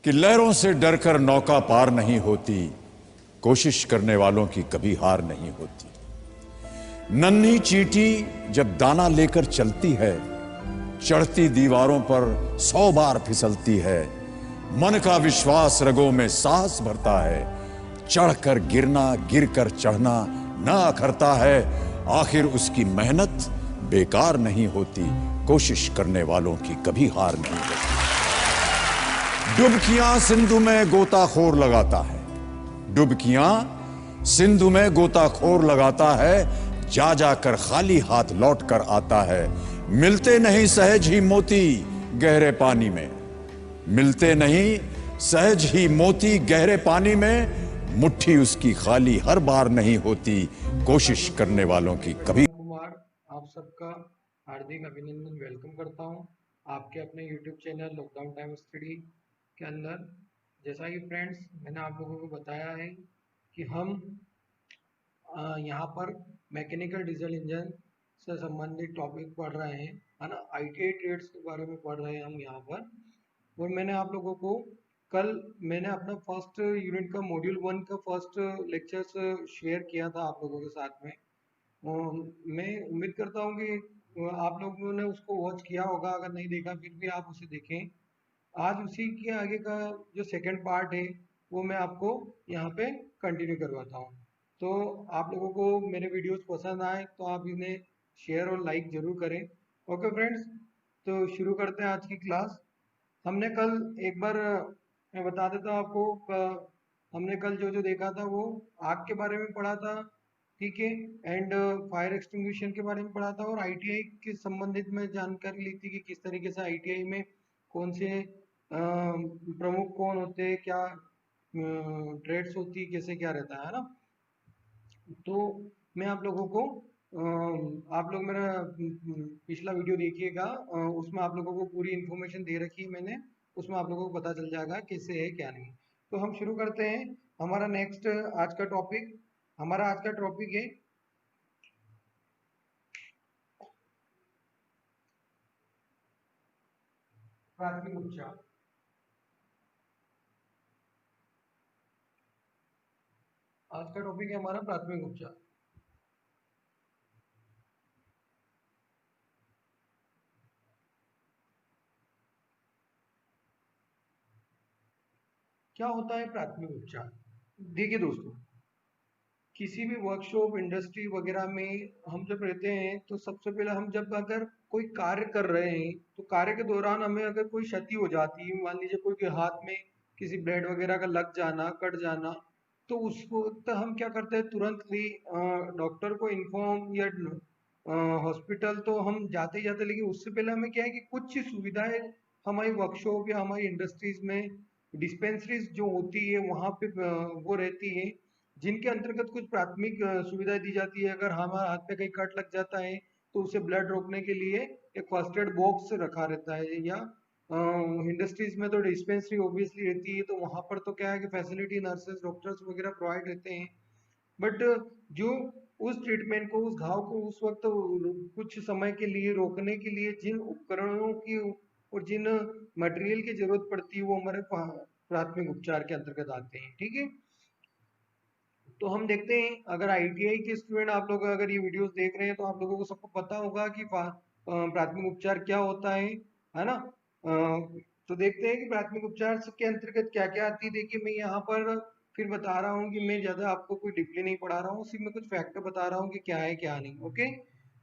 कि लहरों से डरकर नौका पार नहीं होती, कोशिश करने वालों की कभी हार नहीं होती। नन्ही चींटी जब दाना लेकर चलती है, चढ़ती दीवारों पर 100 बार फिसलती है। मन का विश्वास रगों में साहस भरता है, चढ़कर गिरना गिरकर चढ़ना ना अखरता है। आखिर उसकी मेहनत बेकार नहीं होती, कोशिश करने वालों की कभी हार नहीं होती। डुबकियां सिंधु में गोताखोर लगाता है, डुबकियां सिंधु में गोताखोर लगाता है। जा जाकर खाली हाथ लौट कर आता है। मिलते नहीं सहज ही मोती गहरे पानी में, मिलते नहीं सहज ही मोती गहरे पानी में। मुट्ठी उसकी खाली हर बार नहीं होती, कोशिश करने वालों की कभी। कुमार, आप सबका हार्दिक अभिनंदन वेलकम करता हूं आपके अपने YouTube channel lockdown time study के अंदर। जैसा कि फ्रेंड्स मैंने आप लोगों को बताया है कि हम यहाँ पर मैकेनिकल डीजल इंजन से संबंधित टॉपिक पढ़ रहे हैं, है ना। ITI ट्रेड्स के बारे में पढ़ रहे हैं हम यहाँ पर। और मैंने आप लोगों को कल मैंने अपना फर्स्ट यूनिट का मॉड्यूल 1 का फर्स्ट लेक्चर्स शेयर किया था आप लोगों के साथ में। मैं उम्मीद करता हूँ कि आप लोगों ने उसको वॉच किया होगा, अगर नहीं देखा फिर भी आप उसे देखें। आज उसी के आगे का जो सेकंड पार्ट है वो मैं आपको यहाँ पे कंटिन्यू करवाता हूँ। तो आप लोगों को मेरे वीडियोस पसंद आए तो आप इन्हें शेयर और लाइक जरूर करें। ओके फ्रेंड्स, तो शुरू करते हैं आज की क्लास। हमने कल एक बार मैं बता देता हूँ आपको, हमने कल जो जो देखा था वो आग के बारे में पढ़ा था, ठीक है। एंड फायर एक्सटिंग्विशन के बारे में पढ़ा था, और ITI के संबंधित में जानकारी ली थी कि किस तरीके से ITI में कौन से प्रमुख कौन होते हैं, क्या ट्रेड्स होती है, कैसे क्या रहता है ना। तो मैं आप लोगों को आप लोग मेरा पिछला वीडियो देखिएगा, उसमें आप लोगों को पूरी इन्फॉर्मेशन दे रखी है मैंने, उसमें आप लोगों को पता चल जाएगा कैसे है क्या नहीं। तो हम शुरू करते हैं हमारा नेक्स्ट आज का टॉपिक। हमारा आज का टॉपिक है प्राथमिक उपचार। आज का टॉपिक है हमारा प्राथमिक उपचार। क्या होता है प्राथमिक उपचार? देखिए दोस्तों, किसी भी वर्कशॉप इंडस्ट्री वगैरह में हम जब रहते हैं तो सबसे पहले हम जब अगर कोई कार्य कर रहे हैं तो कार्य के दौरान हमें अगर कोई क्षति हो जाती है, मान लीजिए कोई के हाथ में किसी ब्लेड वगैरह का लग जाना, कट जाना, तो उस वक्त हम क्या करते हैं, तुरंत ही डॉक्टर को इन्फॉर्म या हॉस्पिटल तो हम जाते ही जाते, लेकिन उससे पहले हमें क्या है कि कुछ सुविधाएं हमारी वर्कशॉप या हमारी इंडस्ट्रीज में डिस्पेंसरीज जो होती है वहां पे वो रहती है, जिनके अंतर्गत कुछ प्राथमिक सुविधाएं दी जाती है। अगर हमारे हाथ पे कहीं कट लग जाता है तो उसे ब्लड रोकने के लिए एक फर्स्ट एड बॉक्स रखा रहता है, या इंडस्ट्रीज में तो डिस्पेंसरी ऑब्वियसली रहती है, तो वहां पर तो क्या है कि फैसिलिटी नर्सेस डॉक्टर्स वगैरह प्रोवाइड रहते हैं। बट जो उस ट्रीटमेंट को, उस घाव को उस वक्त कुछ समय के लिए रोकने के लिए जिन उपकरणों की और जिन मटेरियल की जरूरत पड़ती है वो हमारे प्राथमिक उपचार के अंतर्गत आते हैं, ठीक है। तो हम देखते हैं, अगर ITI के स्टूडेंट आप लोग अगर ये वीडियोस देख रहे हैं तो आप लोगों को सबको पता होगा कि प्राथमिक उपचार क्या होता है ना। तो देखते हैं कि प्राथमिक उपचार के अंतर्गत क्या क्या आती है। देखिए मैं यहाँ पर फिर बता रहा हूँ कि मैं ज्यादा आपको कोई डीपली नहीं पढ़ा रहा हूँ, सिर्फ मैं कुछ फैक्ट बता रहा हूँ कि क्या है क्या नहीं। ओके,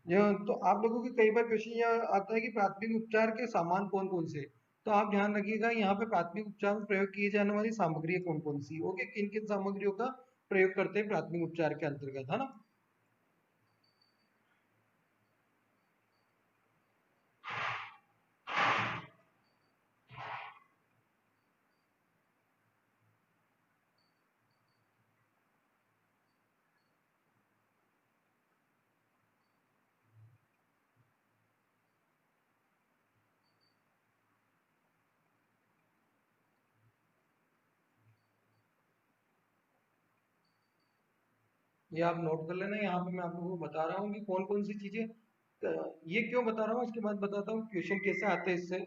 तो आप लोगों के कई बार क्वेश्चन यह आता है कि प्राथमिक उपचार के सामान कौन कौन से, तो आप ध्यान रखिएगा यहाँ पे प्राथमिक उपचार में प्रयोग किए जाने वाली सामग्री कौन कौन सी, ओके, किन किन सामग्रियों का प्रयोग करते हैं प्राथमिक उपचार के अंतर्गत, है ना। ये आप नोट कर लेना, यहाँ पे मैं आप लोगों को बता रहा हूँ कि कौन कौन सी चीजें, ये क्यों बता रहा हूँ इसके बाद बताता हूँ क्वेश्चन कैसे आते हैं इससे।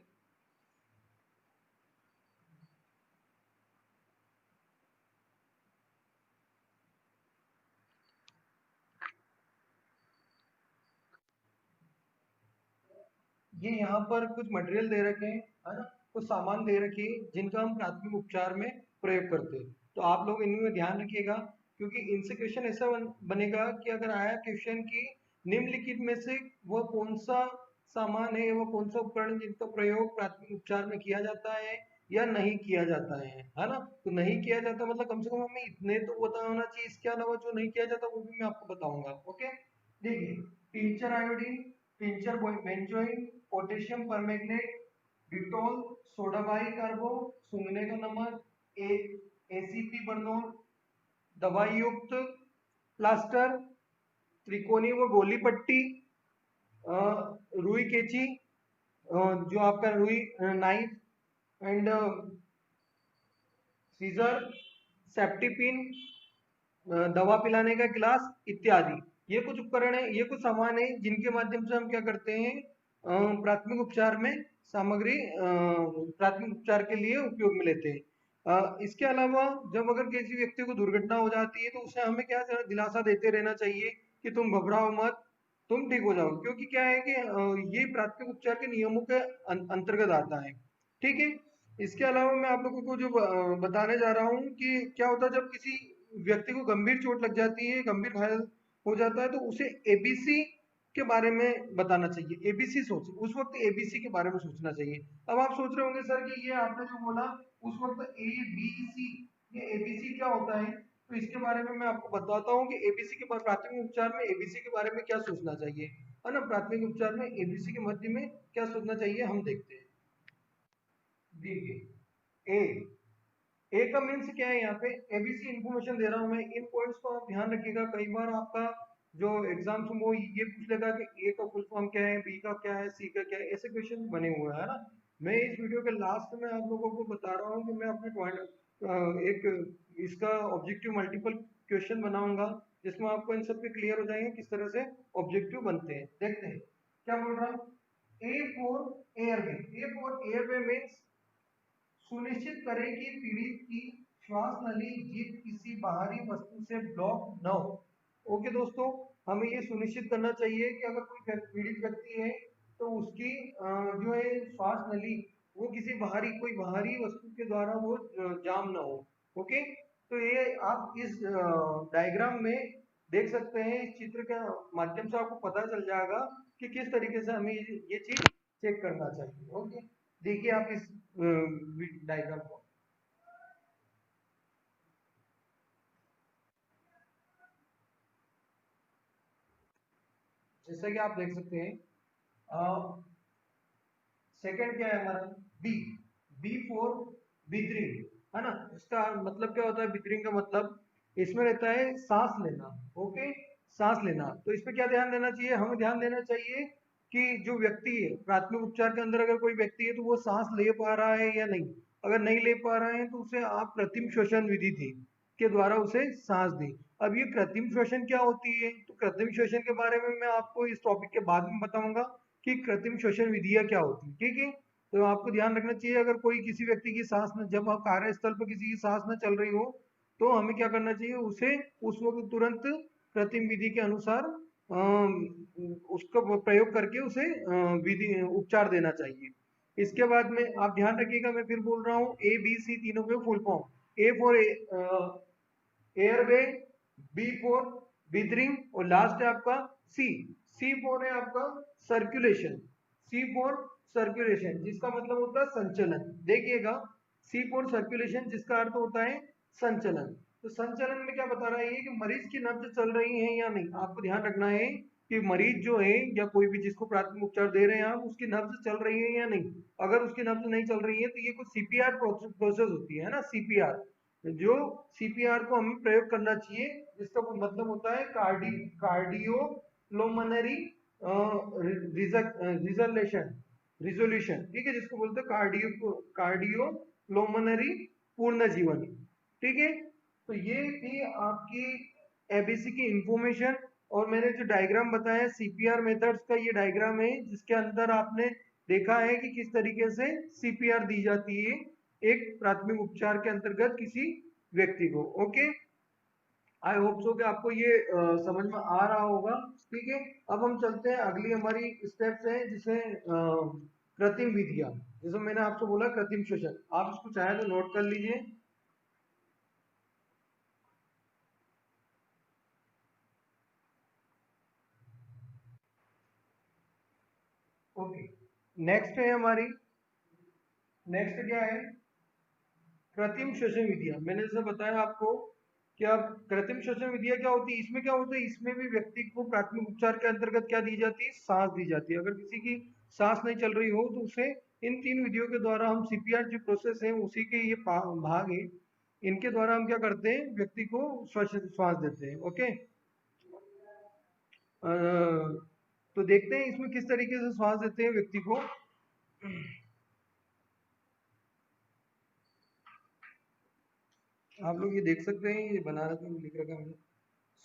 ये यहाँ पर कुछ मटेरियल दे रखे हैं, है ना, कुछ सामान दे रखे हैं जिनका हम प्राथमिक उपचार में प्रयोग करते हैं। तो आप लोग इनमें ध्यान रखिएगा, क्योंकि इनसे क्वेश्चन ऐसा बनेगा कि अगर आया क्वेश्चन की निम्नलिखित में से वह कौन सा सामान है, वह कौन सा उपकरण जिनका प्रयोग प्राथमिक उपचार में किया जाता है या नहीं किया जाता है ना। तो नहीं किया जाता मतलब कम से कम हमें इतने तो पता होना चाहिए, इसके अलावा जो नहीं किया जाता वो भी मैं आपको बताऊंगा। ओके, देखिए, tincture iodine, tincture benzoin, potassium permanganate, Dettol, soda bicarbo, सूंघने का नमक, एसीपी बर्नोल, दवाई युक्त प्लास्टर, त्रिकोणीय व गोली पट्टी, रुई कैंची, जो आपका रुई knife and seizure, safety pin, दवा पिलाने का गिलास इत्यादि। ये कुछ उपकरण है, ये कुछ सामान है जिनके माध्यम से हम क्या करते हैं, प्राथमिक उपचार में सामग्री प्राथमिक उपचार के लिए उपयोग में लेते हैं। इसके अलावा जब अगर किसी व्यक्ति को दुर्घटना हो जाती है तो उसे हमें क्या दिलासा देते रहना चाहिए कि तुम घबराओ मत, तुम ठीक हो जाओ, क्योंकि क्या है कि ये प्राथमिक उपचार के नियमों के अंतर्गत आता है। ठीक है, इसके अलावा मैं आप लोगों को जो बताने जा रहा हूँ कि क्या होता है जब किसी व्यक्ति को गंभीर चोट लग जाती है, गंभीर घायल हो जाता है, तो उसे एबीसी के बारे में बताना चाहिए। एबीसी सोच, उस वक्त एबीसी के बारे में सोचना चाहिए। अब आप सोच रहे होंगे सर कि ये आपने जो बोला उस वक्त ए बी सी, ये एबीसी क्या होता है, तो इसके बारे में मैं आपको बताता हूँ कि एबीसी के प्राथमिक उपचार में एबीसी के बारे में क्या सोचना चाहिए, है ना। प्राथमिक उपचार में एबीसी के मध्य में क्या सोचना चाहिए हम देखते हैं। देखिए, ए का मीन्स क्या है, यहाँ पे एबीसी इंफॉर्मेशन दे रहा हूं मैं, इन पॉइंट्स को आप ध्यान रखिएगा। कई बार आपका जो एग्जाम्स में वो ये पूछ लेगा कि ए का फुल फॉर्म क्या है, बी का क्या है, सी का क्या है, ऐसे क्वेश्चन बने हुए हैं ना। मैं इस वीडियो के लास्ट में आप लोगों को बता रहा हूँ कि मैं अपने पॉइंट एक इसका ऑब्जेक्टिव मल्टीपल क्वेश्चन बनाऊंगा जिसमें आपको इन सब के क्लियर हो जाएंगे किस तरह से ऑब्जेक्टिव बनते हैं। देखते हैं क्या बोल रहा हूँ। ए for airway, A for airway means सुनिश्चित करें कि पीड़ित की श्वास नली जीभ किसी बाहरी वस्तु से ब्लॉक न हो। ओके दोस्तों, हमें ये सुनिश्चित करना चाहिए कि अगर कोई पीड़ित व्यक्ति है तो उसकी जो है श्वास नली वो किसी बाहरी कोई बाहरी वस्तु के द्वारा वो जाम ना हो। ओके, तो ये आप इस डायग्राम में देख सकते हैं, इस चित्र के माध्यम से आपको पता चल जाएगा कि किस तरीके से हमें ये चीज चेक करना चाहिए। ओके, देखिए आप इस डायग्राम को, जैसा कि आप देख सकते हैं। सेकंड क्या है हमारा, बी, बी फॉर ब्रीथिंग, है ना। इसका मतलब क्या होता है, ब्रीथिंग का मतलब इसमें रहता है सांस लेना। ओके, सांस लेना, तो इस पे क्या ध्यान देना चाहिए, हमें ध्यान देना चाहिए कि जो व्यक्ति है प्राथमिक उपचार के अंदर अगर कोई व्यक्ति है तो वो सांस ले पा रहा है या नहीं। अगर नहीं ले पा रहे हैं तो उसे आप कृत्रिम श्वसन विधि थी के द्वारा उसे सांस दी। अब ये कृत्रिम श्वसन क्या होती है, तो कृत्रिम श्वसन के बारे में मैं आपको इस टॉपिक के बाद में बताऊंगा कि कृत्रिम श्वसन विधियां क्या होती है। ठीक है, तो आपको ध्यान रखना चाहिए अगर कोई किसी व्यक्ति की सांस न, जब कार्यस्थल पर किसी की सांस न चल रही हो तो हमें क्या करना चाहिए, उसे उस वक्त तुरंत कृत्रिम विधि के अनुसार उसका प्रयोग करके उसे विधि उपचार देना चाहिए। इसके बाद में आप ध्यान रखिएगा, मैं फिर बोल रहा हूँ, ए बी सी तीनों के full form. A for airway, B for breathing, और लास्ट है आपका सी, सी फॉर है आपका सर्कुलेशन, सी फॉर सर्कुलेशन जिसका मतलब होता है संचलन। देखिएगा, सी फॉर सर्कुलेशन जिसका अर्थ होता है संचलन। तो संचलन में क्या बता रहा है कि मरीज की नब्ज चल रही है या नहीं। आपको ध्यान रखना है कि मरीज जो है या कोई भी जिसको प्राथमिक उपचार दे रहे हैं आप, उसकी नब्ज चल रही है या नहीं। अगर उसकी नब्ज नहीं चल रही है तो ये कुछ सीपीआर प्रोसेस होती है ना, सीपीआर, जो सीपीआर को हमें प्रयोग करना चाहिए, जिसका मतलब होता है कार्डियोलोमनरी रिजोल्यूशन, रिजोल्यूशन। ठीक है, जिसको बोलते हैं कार्डियोलोमनरी पूर्ण जीवन। ठीक है, तो ये थी आपकी एबीसी की इंफॉर्मेशन। और मैंने जो डायग्राम बताया सीपीआर मेथड्स का, ये डायग्राम है जिसके अंदर आपने देखा है कि किस तरीके से सीपीआर दी जाती है एक प्राथमिक उपचार के अंतर्गत किसी व्यक्ति को। ओके, आई होप सो कि आपको ये समझ में आ रहा होगा। ठीक है, अब हम चलते हैं, अगली हमारी स्टेप्स है जिसे कृत्रिम विधियां, जैसे मैंने आपको बोला कृत्रिम श्वसन, आप इसको चाहे तो नोट कर लीजिए। ओके, नेक्स्ट है हमारी, नेक्स्ट क्या है, कृत्रिम श्वसन विधियां। मैंने जैसे बताया आपको कि अब कृत्रिम श्वसन विधियां क्या होती है, इसमें क्या होता है, इसमें भी व्यक्ति को प्राथमिक उपचार के अंतर्गत क्या दी जाती है, सांस दी जाती है। अगर किसी की सांस नहीं चल रही हो तो उसे इन 3 विधियों के द्वारा हम सीपीआर जो प्रोसेस है उसी के ये भाग है, इनके द्वारा हम क्या करते हैं, व्यक्ति को श्वास देते हैं। ओके, तो देखते हैं इसमें किस तरीके से श्वास देते हैं व्यक्ति को। आप लोग ये देख सकते हैं, ये बना रखा है, लिख रखा है मैंने,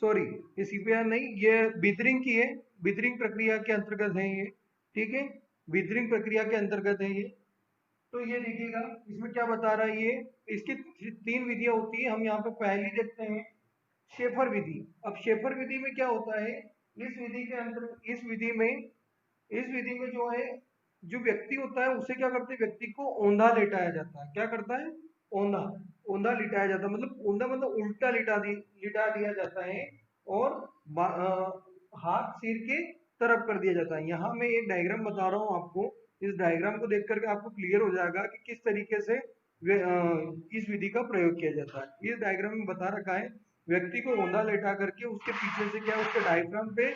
सॉरी ये सीपीआर नहीं, ये बीथरिंग की है, बीथरिंग प्रक्रिया के अंतर्गत है ये। ठीक है, बीथरिंग प्रक्रिया के अंतर्गत है ये। तो ये देखिएगा इसमें क्या बता रहा है ये, इसकी 3 विधियां होती है, हम यहाँ पे पहली देखते हैं शेफर विधि। अब शेफर विधि में क्या होता है, इस विधि के अंतर, इस विधि में जो है, जो व्यक्ति होता है उसे क्या करते हैं, व्यक्ति को औंधा लेटाया जाता है। क्या करता है, औंधा, औंधा लिटाया जाता है, मतलब औंधा मतलब उल्टा लिटा दिया जाता है, और हाथ सिर के तरफ कर दिया जाता है। यहाँ मैं एक डायग्राम बता रहा हूँ आपको, इस डायग्राम को देख करके आपको क्लियर हो जाएगा कि किस तरीके से इस विधि का प्रयोग किया जाता है। इस डायग्राम में बता रखा है, व्यक्ति को औंधा लेटा करके उसके पीछे से क्या, उसके डायफ्राम पे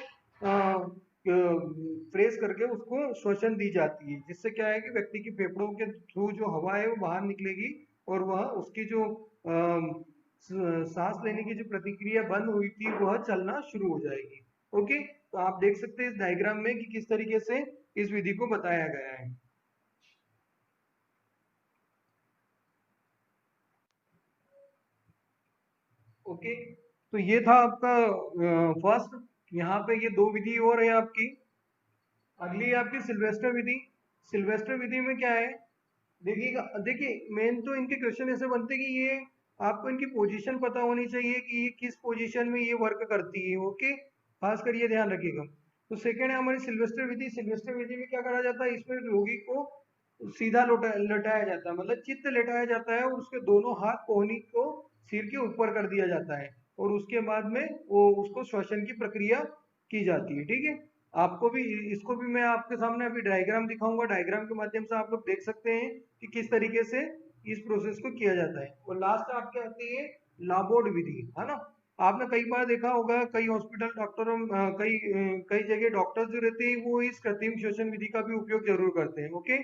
प्रेस करके उसको श्वसन दी जाती है, जिससे क्या है कि व्यक्ति की फेफड़ों के थ्रू जो हवा है वो बाहर निकलेगी, और वह उसकी जो सांस लेने की जो प्रतिक्रिया बंद हुई थी वह चलना शुरू हो जाएगी। ओके, तो आप देख सकते हैं इस डायग्राम में कि किस तरीके से इस विधि को बताया गया है। ओके, तो ये था आपका फर्स्ट, यहाँ पे ये 2 विधि और है आपकी। अगली है आपकी सिल्वेस्टर विधि। सिल्वेस्टर विधि में क्या है, देखिएगा, देखिए मेन तो इनके क्वेश्चन ऐसे बनते कि ये आपको इनकी पोजीशन पता होनी चाहिए कि ये किस पोजीशन में ये वर्क करती है। ओके, खास कर ये ध्यान रखिएगा। तो सेकेंड है हमारी सिल्वेस्टर विधि। सिल्वेस्टर विधि में क्या करा जाता है, इसमें रोगी को सीधा लटाया जाता है, मतलब चित्त लेटाया जाता है, और उसके दोनों हाथ कोहनी को सिर के ऊपर कर दिया जाता है, और उसके बाद में वो उसको श्वसन की प्रक्रिया की जाती है। ठीक है, आपको भी इसको भी मैं आपके सामने अभी डायग्राम दिखाऊंगा, डायग्राम के माध्यम से आप लोग देख सकते हैं कि किस तरीके से इस प्रोसेस को किया जाता है। और लास्ट आपके आती है लाबोर्ड विधि, है ना। आपने कई बार देखा होगा, कई हॉस्पिटल डॉक्टरों कई जगह डॉक्टर्स जो रहते हैं वो इस कृत्रिम श्वसन विधि का भी उपयोग जरूर करते हैं। ओके,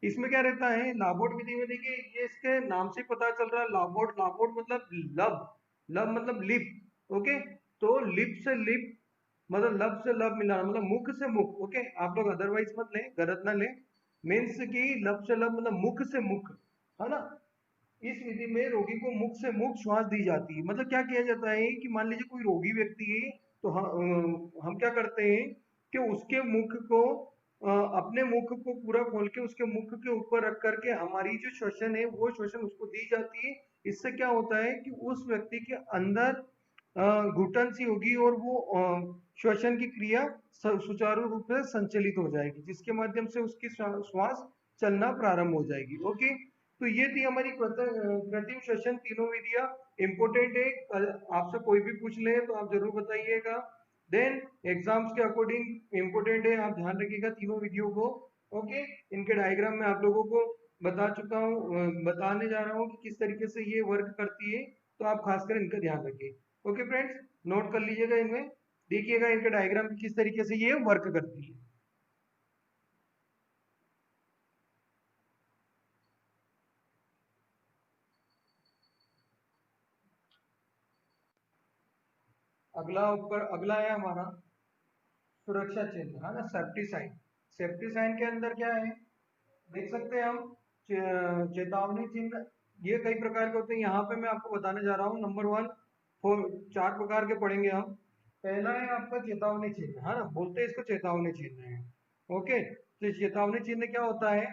इसमें क्या रहता है, लाबोर्ड विधि में देखिए, ये इसके नाम से पता चल रहा है, लाबोर्ड, लाबोर्ड मतलब लब, लब मतलब लिप। ओके, तो लिप से लिप मतलब लब से लब मिलाना, मतलब मुख से मुख। ओके, आप लोग अदरवाइज मत लें, गलत ना लें, मीन्स की लब से लब मतलब मुख से मुख, है ना। इस विधि में रोगी को मुख से मुख श्वास दी जाती है। मतलब क्या किया जाता है कि मान लीजिए कोई रोगी व्यक्ति है, तो हम क्या करते हैं कि उसके मुख को अपने मुख को पूरा खोल के उसके मुख के ऊपर रख करके हमारी जो श्वसन है वो श्वसन उसको दी जाती है। इससे क्या होता है कि उस व्यक्ति के अंदर घुटन सी होगी, और वो श्वसन की क्रिया सुचारू रूप से संचालित हो जाएगी, जिसके माध्यम से उसकी श्वास चलना प्रारंभ हो जाएगी। ओके, तो ये थी हमारी कृत्रिम श्वसन तीनों विधियां। इंपोर्टेंट है, आपसे कोई भी पूछ ले तो आप जरूर बताइएगा। देन एग्जाम्स के अकॉर्डिंग इंपोर्टेंट है, आप ध्यान रखिएगा तीनों विधियों को। ओके, इनके डायग्राम में आप लोगों को बता चुका हूँ, बताने जा रहा हूँ कि किस तरीके से ये वर्क करती है, तो आप खासकर इनका ध्यान रखिए। ओके फ्रेंड्स, नोट कर लीजिएगा, इनमें देखिएगा इनके डायग्राम किस तरीके से ये वर्क करती है। अगला है हमारा सुरक्षा चिन्ह, है ना, सेफ्टी साइन। सेफ्टी साइन के अंदर क्या है, देख सकते हैं हम, चेतावनी चिन्ह, ये कई प्रकार के होते हैं, यहाँ पे मैं आपको बताने जा रहा हूँ। नंबर 1, 4 प्रकार के पढ़ेंगे हम। पहला है आपका चेतावनी चिन्ह, है ना, बोलते हैं इसको चेतावनी चिन्ह है। ओके, तो चेतावनी चिन्ह क्या होता है,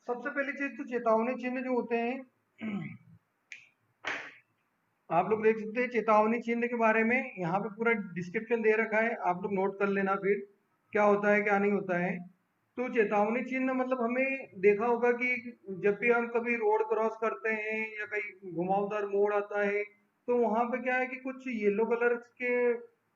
सबसे पहली चीज तो चेतावनी चिन्ह जो होते हैं आप लोग देख सकते हैं चेतावनी चिन्ह के बारे में यहाँ पे पूरा डिस्क्रिप्शन दे रखा है, आप लोग नोट कर लेना फिर क्या होता है क्या नहीं होता है। तो चेतावनी चिन्ह मतलब हमें देखा होगा कि जब भी हम कभी रोड क्रॉस करते हैं या कहीं घुमावदार मोड़ आता है तो वहां पे क्या है कि कुछ येलो कलर के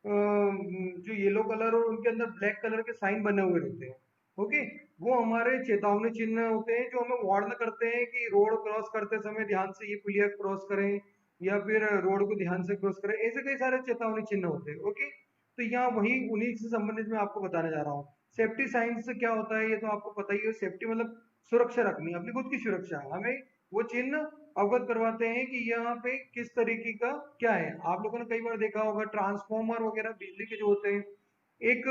जो येलो कलर और उनके अंदर ब्लैक कलर के साइन बने हुए रहते हैं। ओके, वो हमारे चेतावनी चिन्ह होते हैं जो हमें वार्न करते हैं कि रोड क्रॉस करते समय ध्यान से ये पुलिया क्रॉस करें या फिर रोड को ध्यान से क्रॉस करें, ऐसे कई सारे चेतावनी चिन्ह होते हैं। ओके, तो यहाँ वही उन्हीं से संबंधित मैं आपको बताने जा रहा हूँ। सेफ्टी साइंस क्या होता है ये तो आपको पता ही है। सेफ्टी मतलब सुरक्षा रखनी, अपनी खुद की सुरक्षा। हमें वो चिन्ह अवगत करवाते हैं कि यहाँ पे किस तरीके का क्या है। आप लोगों ने कई बार देखा होगा ट्रांसफॉर्मर वगैरह बिजली के जो होते हैं, एक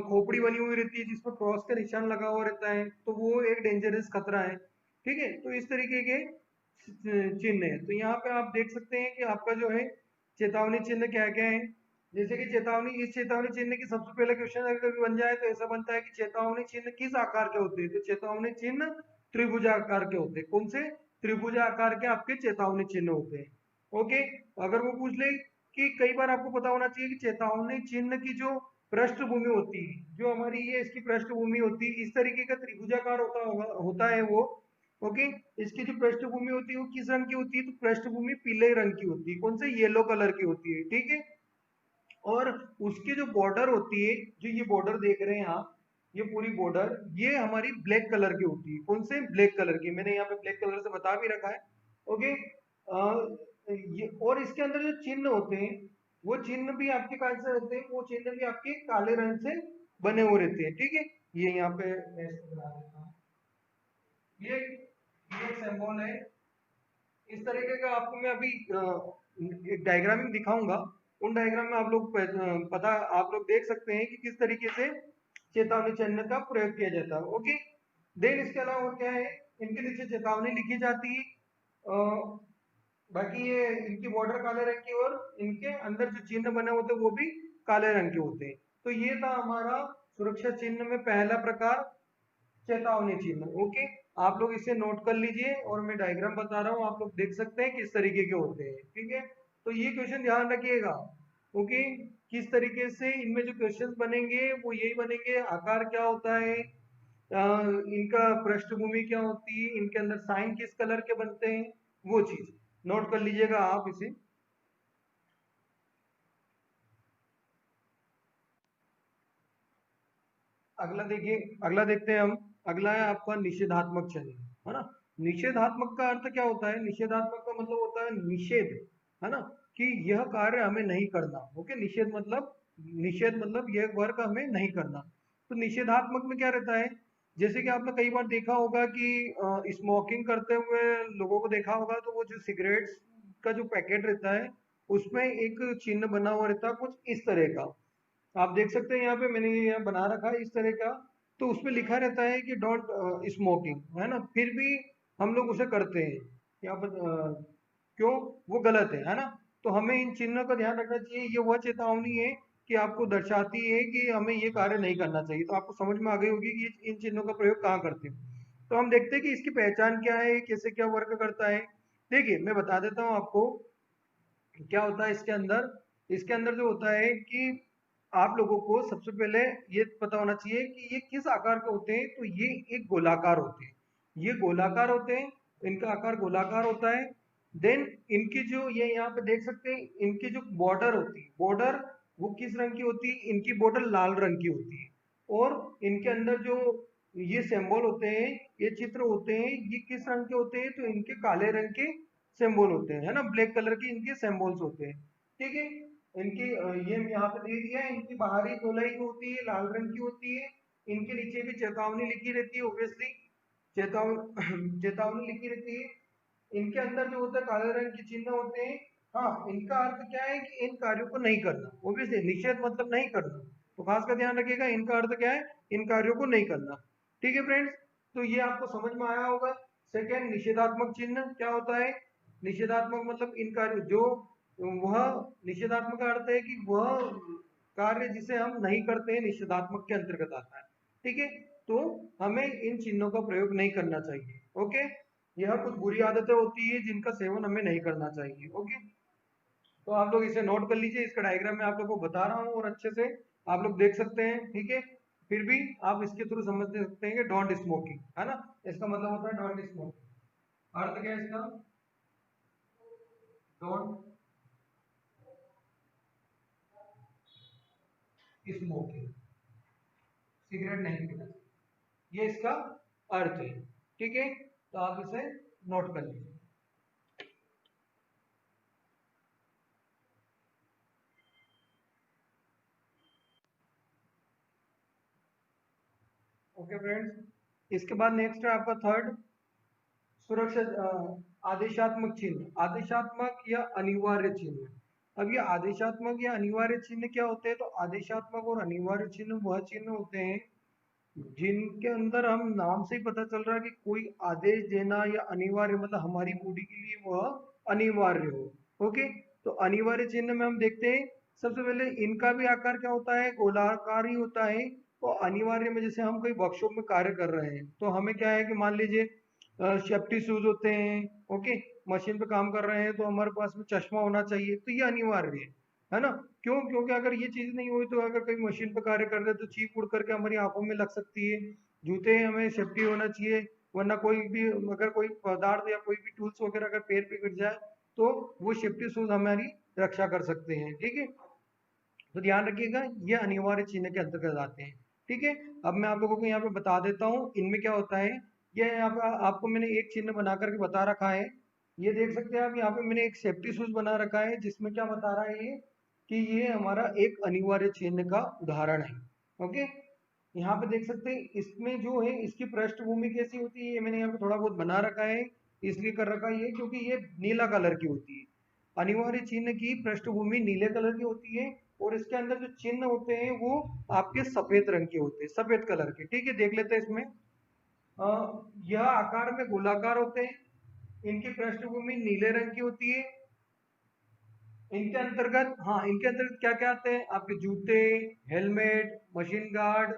खोपड़ी बनी हुई रहती है जिसमें क्रॉस का निशान लगा हुआ रहता है, तो वो एक डेंजरस खतरा है। ठीक है, तो इस तरीके के चिन्ह है। तो यहाँ पे आप देख सकते हैं कि आपका जो है चेतावनी चिन्ह क्या क्या है। जैसे कि चेतावनी, इस चेतावनी चिन्ह की सबसे पहले क्वेश्चन अगर कभी बन जाए तो ऐसा बनता है कि चेतावनी चिन्ह किस आकार के होते हैं। तो चेतावनी चिन्ह त्रिभुजाकार के होते हैं। कौन से? त्रिभुजाकार के आपके चेतावनी चिन्ह होते हैं। ओके, अगर वो पूछ ले कि कई बार आपको पता होना चाहिए कि चेतावनी चिन्ह की जो पृष्ठभूमि होती है, जो हमारी ये इसकी पृष्ठभूमि होती है, इस तरीके का त्रिभुजाकार होता है वो। ओके, इसकी जो पृष्ठभूमि होती है वो किस रंग की होती है? तो पृष्ठभूमि पीले रंग की होती है। कौन से? येलो कलर की होती है। ठीक है, और उसकी जो बॉर्डर होती है, जो ये बॉर्डर देख रहे हैं आप, ये पूरी बॉर्डर ये हमारी ब्लैक कलर की होती है। कौन से? ब्लैक कलर की। मैंने यहाँ पे ब्लैक कलर से बता भी रखा है। ओके, ये और इसके अंदर जो चिन्ह होते हैं वो चिन्ह भी आपके कौन से रहते हैं? वो चिन्ह भी आपके काले रंग से बने हुए रहते हैं। ठीक है, ये यहाँ पे मैं इसको बना देता हूँ। ये एक सिंबल है। इस तरीके का आपको मैं अभी एक डायग्रामिंग दिखाऊंगा। उन डायग्राम में आप लोग पता आप लोग देख सकते हैं कि किस तरीके से चेतावनी चिन्ह का प्रयोग किया जाता है। ओके, देन इसके अलावा और क्या है, इनके नीचे चेतावनी लिखी जाती है। बाकी ये इनकी बॉर्डर काले रंग की और इनके अंदर जो चिन्ह बने होते हैं वो भी काले रंग के होते हैं। तो ये था हमारा सुरक्षा चिन्ह में पहला प्रकार, चेतावनी चिन्ह। ओके, आप लोग इसे नोट कर लीजिए और मैं डायग्राम बता रहा हूँ, आप लोग देख सकते हैं किस तरीके के होते हैं। ठीक है, तो ये क्वेश्चन ध्यान रखिएगा। ओके, किस तरीके से इनमें जो क्वेश्चंस बनेंगे वो यही बनेंगे। आकार क्या होता है, इनका पृष्ठभूमि क्या होती है, इनके अंदर साइन किस कलर के बनते हैं, वो चीज नोट कर लीजिएगा आप इसे। अगला देखिए, अगला देखते हैं हम। अगला है आपका निषेधात्मक चिन्ह, है ना। निषेधात्मक का अर्थ क्या होता है? निषेधात्मक का मतलब होता है निषेध, है ना, कि यह कार्य हमें नहीं करना। ओके, निषेध मतलब यह वर्क हमें नहीं करना। तो निषेधात्मक में क्या रहता है? जैसे कि आपने कई बार देखा होगा कि स्मोकिंग करते हुए लोगों को देखा होगा, तो वो जो सिगरेट्स का जो पैकेट रहता है उसमें एक चिन्ह बना हुआ रहता है कुछ इस तरह का। आप देख सकते हैं यहाँ पे मैंने ये यहाँ बना रखा है इस तरह का। तो उसमें लिखा रहता है कि डोंट स्मोकिंग, है ना, फिर भी हम लोग उसे करते हैं। यहाँ पर क्यों? वो गलत है ना। तो हमें इन चिन्हों का ध्यान रखना चाहिए। ये वह चेतावनी है कि आपको दर्शाती है कि हमें ये कार्य नहीं करना चाहिए। तो आपको समझ में आ गई होगी कि इन चिन्हों का प्रयोग कहाँ करते हैं। तो हम देखते हैं कि इसकी पहचान क्या है, कैसे क्या वर्क करता है। देखिए मैं बता देता हूँ आपको क्या होता है इसके अंदर। इसके अंदर जो होता है कि आप लोगों को सबसे पहले ये पता होना चाहिए कि ये किस आकार के होते हैं। तो ये एक गोलाकार होते हैं, ये गोलाकार होते हैं, इनका आकार गोलाकार होता है। देन इनकी जो ये यहाँ पे देख सकते हैं, इनकी जो बॉर्डर होती है, बॉर्डर वो किस रंग की होती है? इनकी बॉर्डर लाल रंग की होती है। और इनके अंदर जो ये सिंबल होते हैं, ये चित्र होते हैं, ये किस रंग के होते हैं? तो इनके काले रंग के सिंबल होते हैं, है ना, ब्लैक कलर के इनके सिंबल्स होते हैं। ठीक है, इनकी ये यहाँ पे दे दिया है, इनकी बाहरी गोलाई जो होती है लाल रंग की होती है। इनके नीचे भी चेतावनी लिखी रहती है, ऑब्वियसली चेतावनी चेतावनी लिखी रहती है। इनके अंदर जो होता है काले रंग के चिन्ह होते हैं। हाँ, इनका अर्थ क्या है कि इन कार्यों को नहीं करना। ऑब्वियसली निषेध मतलब नहीं करना, तो खास का ध्यान रखिएगा इनका अर्थ क्या है, इन कार्यों को नहीं करना। ठीक है फ्रेंड्स, तो ये आपको समझ में आया होगा। सेकेंड, निषेधात्मक चिन्ह क्या होता है? निषेधात्मक मतलब इन कार्य जो वह निषेधात्मक का अर्थ है कि वह कार्य जिसे हम नहीं करते हैं निषेधात्मक के अंतर्गत आता है। ठीक है, तो हमें इन चिन्हों का प्रयोग नहीं करना चाहिए। ओके, यह कुछ बुरी आदतें होती है जिनका सेवन हमें नहीं करना चाहिए। ओके, तो आप लोग इसे नोट कर लीजिए, इसका डायग्राम मैं आप लोग को बता रहा हूँ और अच्छे से आप लोग देख सकते हैं, ठीक है। फिर भी आप इसके थ्रू समझ सकते हैं कि डोंट स्मोकिंग, है ना, इसका मतलब होता है डोंट स्मोक। अर्थ क्या है इसका? डोंट स्मोकिंग, सिगरेट नहीं पीना, ये इसका अर्थ है, ठीक है। तो आप इसे नोट कर लीजिए। ओके फ्रेंड्स, इसके बाद नेक्स्ट है आपका थर्ड, सुरक्षा आदेशात्मक चिन्ह, आदेशात्मक या अनिवार्य चिन्ह। अब ये आदेशात्मक या अनिवार्य चिन्ह क्या होते हैं? तो आदेशात्मक और अनिवार्य चिन्ह वह चिन्ह होते हैं जिनके अंदर हम नाम से ही पता चल रहा है कि कोई आदेश देना या अनिवार्य, मतलब हमारी बॉडी के लिए वह अनिवार्य हो। ओके, तो अनिवार्य चिन्ह में हम देखते हैं सबसे पहले इनका भी आकार क्या होता है? गोलाकार ही होता है। तो अनिवार्य में जैसे हम कोई वर्कशॉप में कार्य कर रहे हैं तो हमें क्या है कि मान लीजिए सेफ्टी शूज होते हैं, ओके, मशीन पे काम कर रहे हैं तो हमारे पास में चश्मा होना चाहिए, तो ये अनिवार्य है ना। क्यों? क्योंकि अगर ये चीज नहीं हुई तो अगर कोई मशीन पे कार्य कर रहे हैं तो चीप उड़ करके हमारी आंखों में लग सकती है। जूते हमें सेफ्टी होना चाहिए, वरना कोई भी अगर कोई पदार्थ या कोई भी टूल्स वगैरह अगर पैर पे गिर जाए तो वो सेफ्टी शूज हमारी रक्षा कर सकते हैं, ठीक है। तो ध्यान रखिएगा, ये अनिवार्य चिन्ह के अंतर्गत आते हैं, ठीक है। अब मैं आप लोगों को यहाँ पे बता देता हूँ इनमें क्या होता है। ये यहाँ पे आपको मैंने एक चिन्ह बना करके बता रखा है, ये देख सकते हैं आप, यहाँ पे मैंने एक सेफ्टी शूज बना रखा है जिसमें क्या बता रहा है ये कि ये हमारा एक अनिवार्य चिन्ह का उदाहरण है। ओके, यहाँ पे देख सकते हैं इसमें जो है इसकी पृष्ठभूमि कैसी होती है, ये मैंने यहाँ पे थोड़ा बहुत बना रखा है, इसलिए कर रखा है ये क्योंकि ये नीला कलर की होती है। अनिवार्य चिन्ह की पृष्ठभूमि नीले कलर की होती है और इसके अंदर जो चिन्ह होते हैं वो आपके सफेद रंग के होते हैं, सफेद कलर के, ठीक है। देख लेते हैं इसमें, यह आकार में गोलाकार होते हैं, इनकी पृष्ठभूमि नीले रंग की होती है। इनके अंतर्गत, हाँ, इनके अंतर्गत क्या क्या आते हैं? आपके जूते, helmet, machine guard,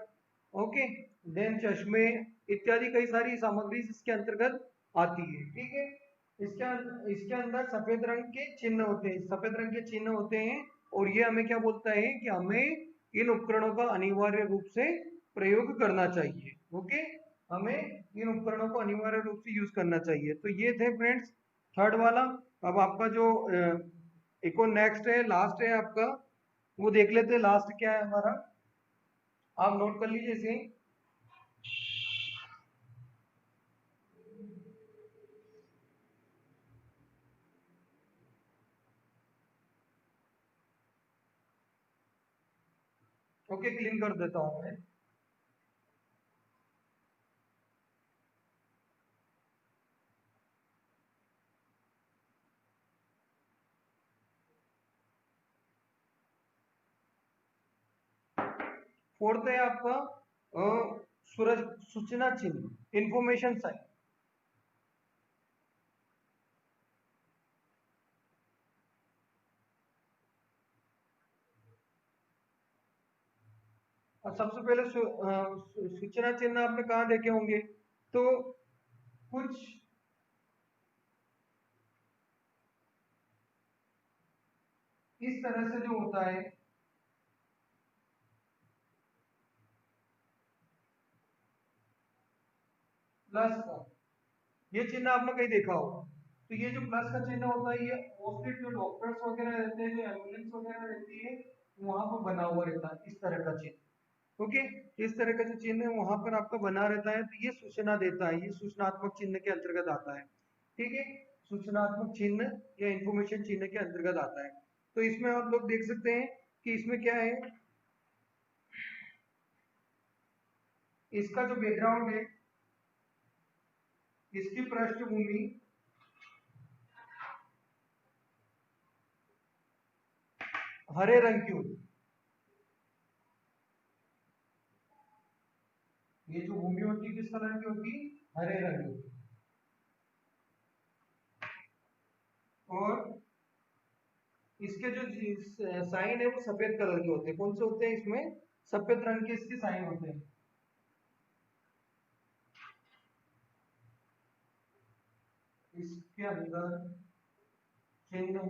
okay, then चश्मे इत्यादि कई सारी सामग्री इसके अंतर्गत आती है, ठीक है। इसके अंदर सफेद रंग के चिन्ह होते हैं, सफेद रंग के चिन्ह होते हैं और ये हमें क्या बोलता है कि हमें इन उपकरणों का अनिवार्य रूप से प्रयोग करना चाहिए। ओके, हमें इन उपकरणों को अनिवार्य रूप से यूज करना चाहिए। तो ये थे फ्रेंड्स थर्ड वाला। अब आपका जो एक और नेक्स्ट है, लास्ट है आपका, वो देख लेते हैं लास्ट क्या है हमारा, आप नोट कर लीजिए इसे। ओके, क्लीन कर देता हूं मैं। फोर्थ है आपका सूरज सूचना चिन्ह, इंफॉर्मेशन साइन। और सबसे पहले सूचना चिन्ह आपने कहाँ देखे होंगे? तो कुछ इस तरह से जो होता है, प्लस का, ये चिन्ह आपने कहीं देखा होगा। तो ये जो प्लस का चिन्ह होता है ये मोस्टली जो डॉक्टर्स वगैरह रहते हैं, जो एम्बुलेंस वगैरह रहती है, वहां पर बना हुआ रहता है इस तरह का चिन्ह। ओके, इस तरह का जो चिन्ह है वहां पर आपका बना रहता है, तो ये सूचना देता है, ये सूचनात्मक चिन्ह के अंतर्गत आता है, ठीक है। सूचनात्मक चिन्ह या इंफॉर्मेशन चिन्ह के अंतर्गत आता है। तो इसमें आप लोग देख सकते हैं कि इसमें क्या है, इसका जो बैकग्राउंड है, इसकी पृष्ठभूमि हरे रंग की होती है। ये जो भूमि होती है किस कलर की होती है? हरे रंग की होती है। और इसके जो साइन है वो सफेद कलर के होते हैं। कौन से होते हैं? इसमें सफेद रंग के इसके साइन होते हैं। इसके अंदर चिन्ह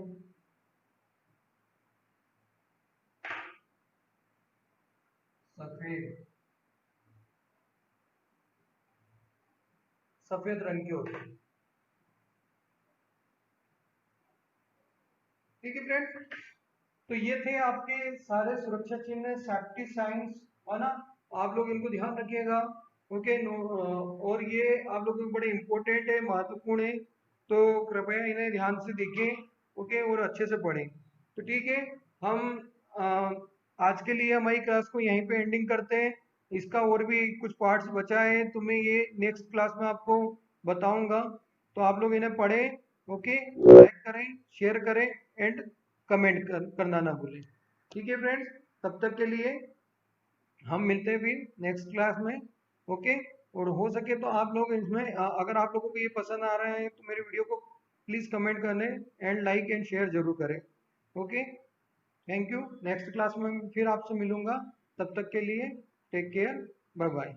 सफेद सफेद रंग के होते हैं। ठीक है फ्रेंड्स, तो ये थे आपके सारे सुरक्षा चिन्ह, सेफ्टी साइंस, है ना। आप लोग इनको ध्यान रखिएगा। ओके नो, और ये आप लोगों को बड़े इंपॉर्टेंट है, महत्वपूर्ण है, तो कृपया इन्हें ध्यान से देखें। ओके, और अच्छे से पढ़ें। तो ठीक है, हम आज के लिए हमारी क्लास को यहीं पे एंडिंग करते हैं। इसका और भी कुछ पार्ट्स बचा है, तो मैं ये नेक्स्ट क्लास में आपको बताऊंगा। तो आप लोग इन्हें पढ़ें। ओके, लाइक करें, शेयर करें एंड करना ना भूलें। ठीक है फ्रेंड्स, तब तक के लिए हम मिलते हैं फिर नेक्स्ट क्लास में। ओके, और हो सके तो आप लोग इसमें अगर आप लोगों को ये पसंद आ रहा है तो मेरे वीडियो को प्लीज कमेंट करें एंड लाइक एंड शेयर जरूर करें। Okay, thank you. Next class में फिर आपसे मिलूंगा, तब तक के लिए टेक केयर, बाय बाय।